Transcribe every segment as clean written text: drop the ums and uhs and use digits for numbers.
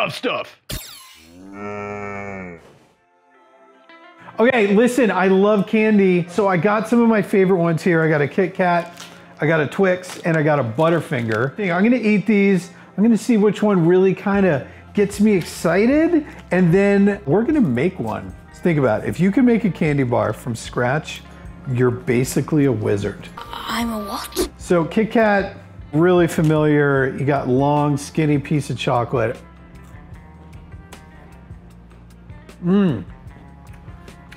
Duff stuff. Okay, listen, I love candy. So I got some of my favorite ones here. I got a Kit Kat, I got a Twix, and I got a Butterfinger. I'm gonna eat these. I'm gonna see which one really kind of gets me excited, and then we're gonna make one. Let's think about it. If you can make a candy bar from scratch, you're basically a wizard. I'm a what? So Kit Kat, really familiar. You got long, skinny piece of chocolate.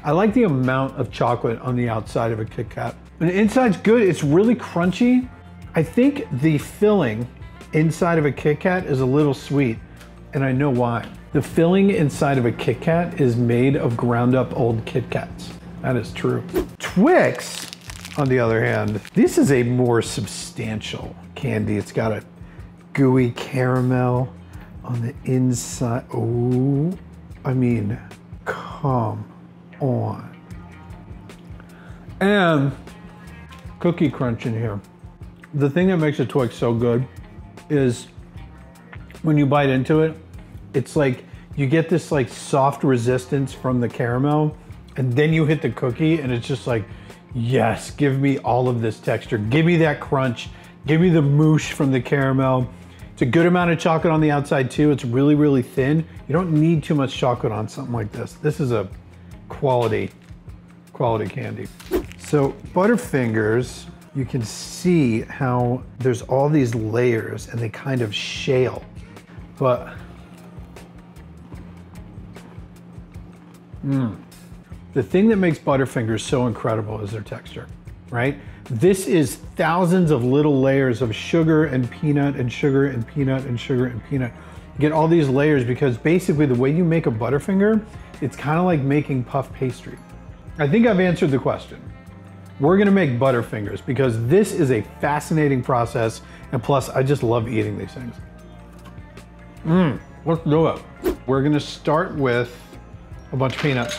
I like the amount of chocolate on the outside of a Kit Kat. And the inside's good, it's really crunchy. I think the filling inside of a Kit Kat is a little sweet, and I know why. The filling inside of a Kit Kat is made of ground up old Kit Kats. That is true. Twix, on the other hand, this is a more substantial candy. It's got a gooey caramel on the inside. Oh, I mean, come on. And cookie crunch in here. The thing that makes a Twix so good is when you bite into it, it's like you get this like soft resistance from the caramel, and then you hit the cookie and it's just like, yes, give me all of this texture. Give me that crunch. Give me the moosh from the caramel. It's a good amount of chocolate on the outside too. It's really, really thin. You don't need too much chocolate on something like this. This is a quality candy. So Butterfingers, you can see how there's all these layers and they kind of shale, but the thing that makes Butterfingers so incredible is their texture, right? This is thousands of little layers of sugar and peanut and sugar and peanut and sugar and peanut. You get all these layers because basically the way you make a Butterfinger, it's kind of like making puff pastry. I think I've answered the question. We're gonna make Butterfingers because this is a fascinating process, and plus I just love eating these things. Let's do it. We're gonna start with a bunch of peanuts.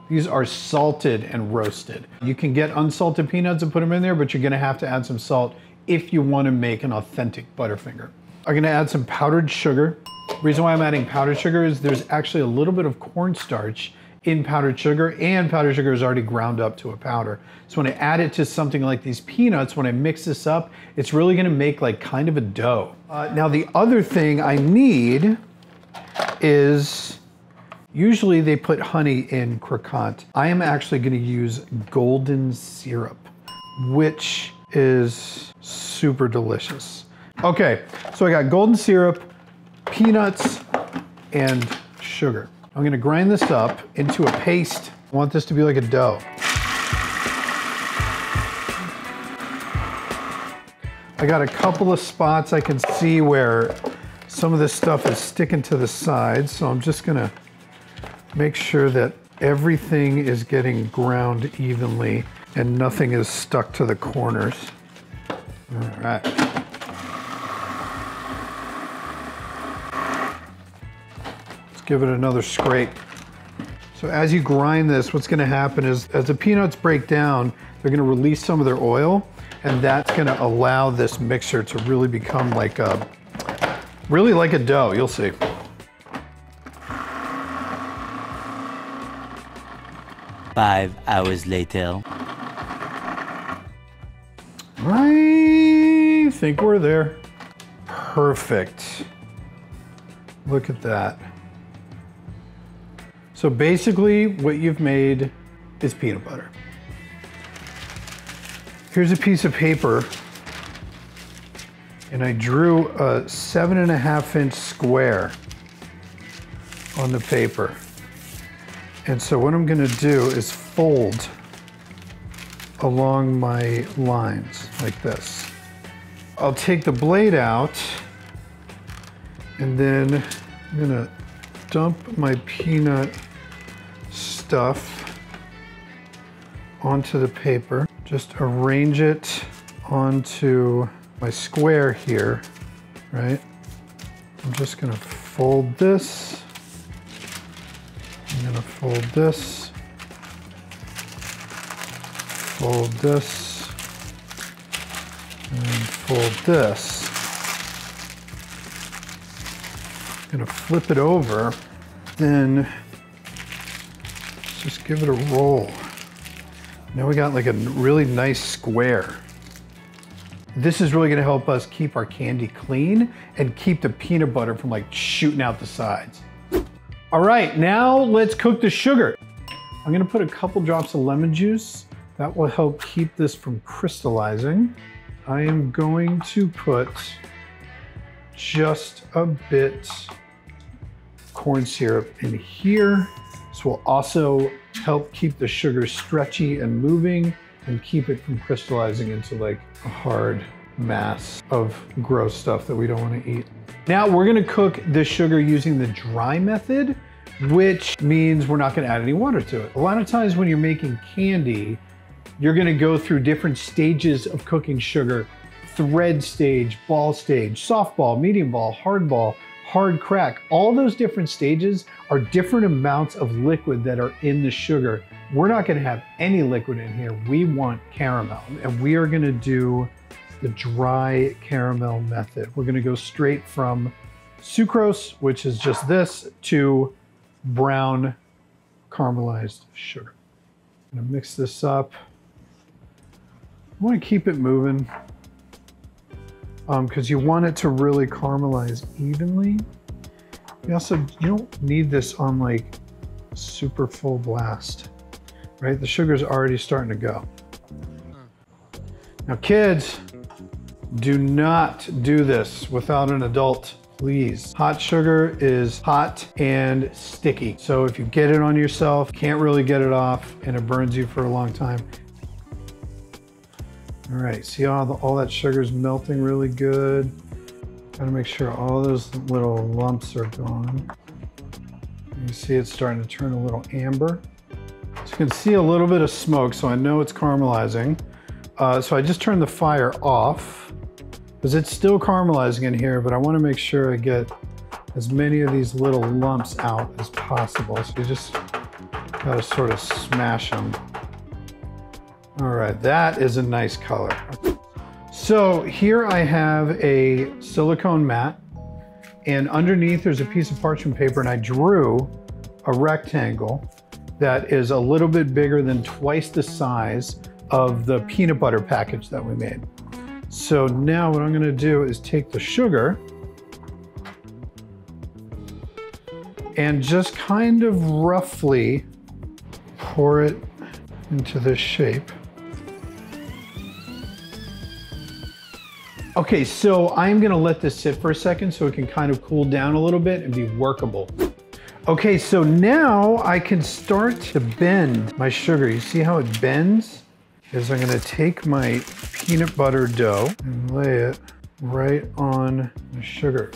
These are salted and roasted. You can get unsalted peanuts and put them in there, but you're gonna have to add some salt if you wanna make an authentic Butterfinger. I'm gonna add some powdered sugar. The reason why I'm adding powdered sugar is there's actually a little bit of cornstarch in powdered sugar, and powdered sugar is already ground up to a powder. So when I add it to something like these peanuts, when I mix this up, it's really gonna make like kind of a dough. Now the other thing I need is, usually they put honey in croquant. I am actually gonna use golden syrup, which is super delicious. Okay, so I got golden syrup, peanuts, and sugar. I'm gonna grind this up into a paste. I want this to be like a dough. I got a couple of spots I can see where some of this stuff is sticking to the sides, so I'm just gonna make sure that everything is getting ground evenly and nothing is stuck to the corners. All right. Give it another scrape. So as you grind this, what's gonna happen is as the peanuts break down, they're gonna release some of their oil, and that's gonna allow this mixture to really become like a dough, you'll see. Five hours later. I think we're there. Perfect. Look at that. So basically what you've made is peanut butter. Here's a piece of paper, and I drew a 7.5-inch square on the paper. And so what I'm gonna do is fold along my lines like this. I'll take the blade out, and then I'm gonna dump my peanut stuff onto the paper. Just arrange it onto my square here, right? I'm just gonna fold this. I'm gonna fold this. Fold this. And fold this. Gonna flip it over, then just give it a roll. Now we got like a really nice square. This is really gonna help us keep our candy clean and keep the peanut butter from like shooting out the sides. All right, now let's cook the sugar. I'm gonna put a couple drops of lemon juice. That will help keep this from crystallizing. I am going to put just a bit corn syrup in here. This will also help keep the sugar stretchy and moving and keep it from crystallizing into like a hard mass of gross stuff that we don't want to eat. Now we're gonna cook the sugar using the dry method, which means we're not gonna add any water to it. A lot of times when you're making candy, you're gonna go through different stages of cooking sugar: thread stage, ball stage, softball, medium ball, hard ball, hard crack. All those different stages are different amounts of liquid that are in the sugar. We're not gonna have any liquid in here. We want caramel, and we are gonna do the dry caramel method. We're gonna go straight from sucrose, which is just this, to brown caramelized sugar. I'm gonna mix this up. I wanna keep it moving because you want it to really caramelize evenly. You don't need this on like super full blast, right? The sugar's already starting to go. Now kids, do not do this without an adult, please. Hot sugar is hot and sticky. So if you get it on yourself, can't really get it off, and it burns you for a long time. All right, see how all that sugar's melting really good? Gotta make sure all those little lumps are gone. You see it's starting to turn a little amber. So you can see a little bit of smoke, so I know it's caramelizing. So I just turned the fire off because it's still caramelizing in here, but I wanna make sure I get as many of these little lumps out as possible. So you just gotta sort of smash them. All right, that is a nice color. So here I have a silicone mat, and underneath there's a piece of parchment paper, and I drew a rectangle that is a little bit bigger than twice the size of the peanut butter package that we made. So now what I'm gonna do is take the sugar and just kind of roughly pour it into this shape. Okay, so I'm gonna let this sit for a second so it can kind of cool down a little bit and be workable. Okay, so now I can start to bend my sugar. You see how it bends? Is I'm gonna take my peanut butter dough and lay it right on the sugar.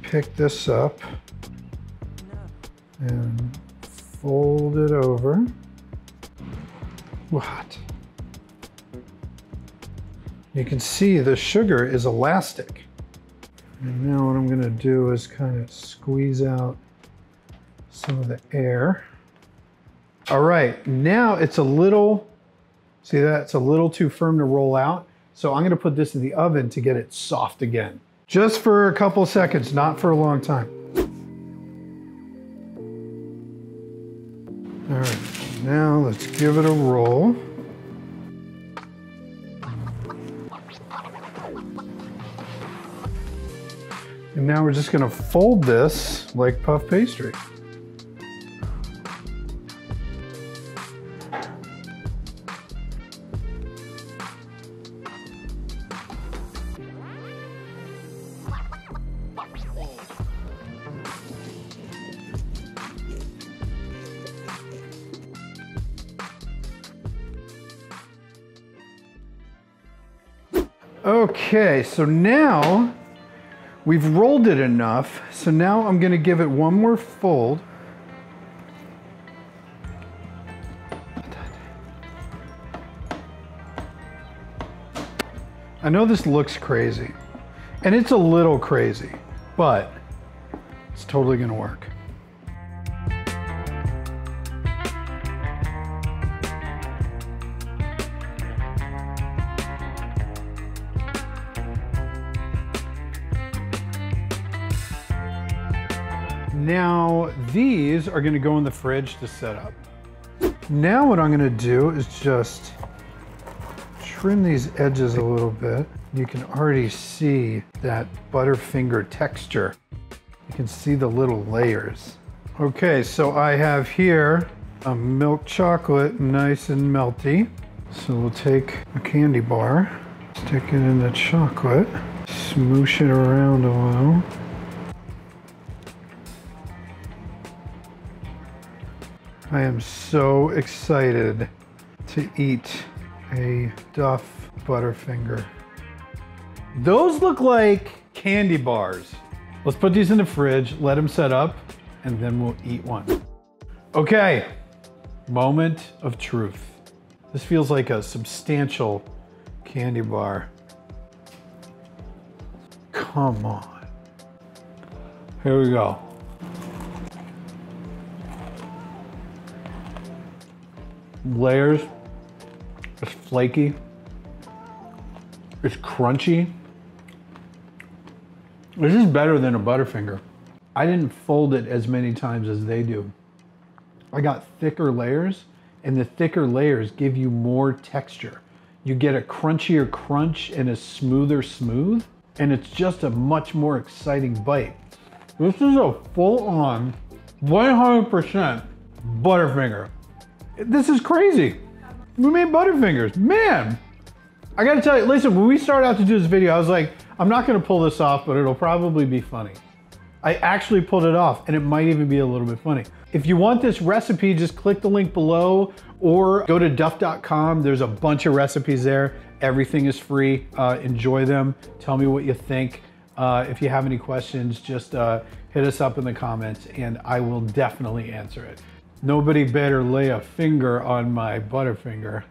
Pick this up and fold it over. What? You can see the sugar is elastic. And now what I'm gonna do is kind of squeeze out some of the air. All right, now it's a little, see that? It's a little too firm to roll out. So I'm gonna put this in the oven to get it soft again. Just for a couple seconds, not for a long time. All right, now let's give it a roll. And now we're just gonna fold this like puff pastry. Okay, so now we've rolled it enough, so now I'm gonna give it one more fold. I know this looks crazy, and it's a little crazy, but it's totally gonna work. Now these are gonna go in the fridge to set up. Now what I'm gonna do is just trim these edges a little bit. You can already see that Butterfinger texture. You can see the little layers. Okay, so I have here a milk chocolate, nice and melty. So we'll take a candy bar, stick it in the chocolate, smoosh it around a little. I am so excited to eat a Duff Butterfinger. Those look like candy bars. Let's put these in the fridge, let them set up, and then we'll eat one. Okay, moment of truth. This feels like a substantial candy bar. Come on. Here we go. Layers. It's flaky. It's crunchy. This is better than a Butterfinger. I didn't fold it as many times as they do. I got thicker layers, and the thicker layers give you more texture. You get a crunchier crunch and a smoother smooth, and it's just a much more exciting bite. This is a full-on 100% Butterfinger. This is crazy. We made Butterfingers, man. I gotta tell you, listen, when we started out to do this video, I was like, I'm not gonna pull this off, but it'll probably be funny. I actually pulled it off, and it might even be a little bit funny. If you want this recipe, just click the link below or go to duff.com. There's a bunch of recipes there. Everything is free. Enjoy them. Tell me what you think. If you have any questions, just hit us up in the comments, and I will definitely answer it. Nobody better lay a finger on my Butterfinger.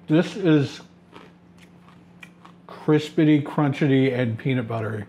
This is crispity, crunchity, and peanut buttery.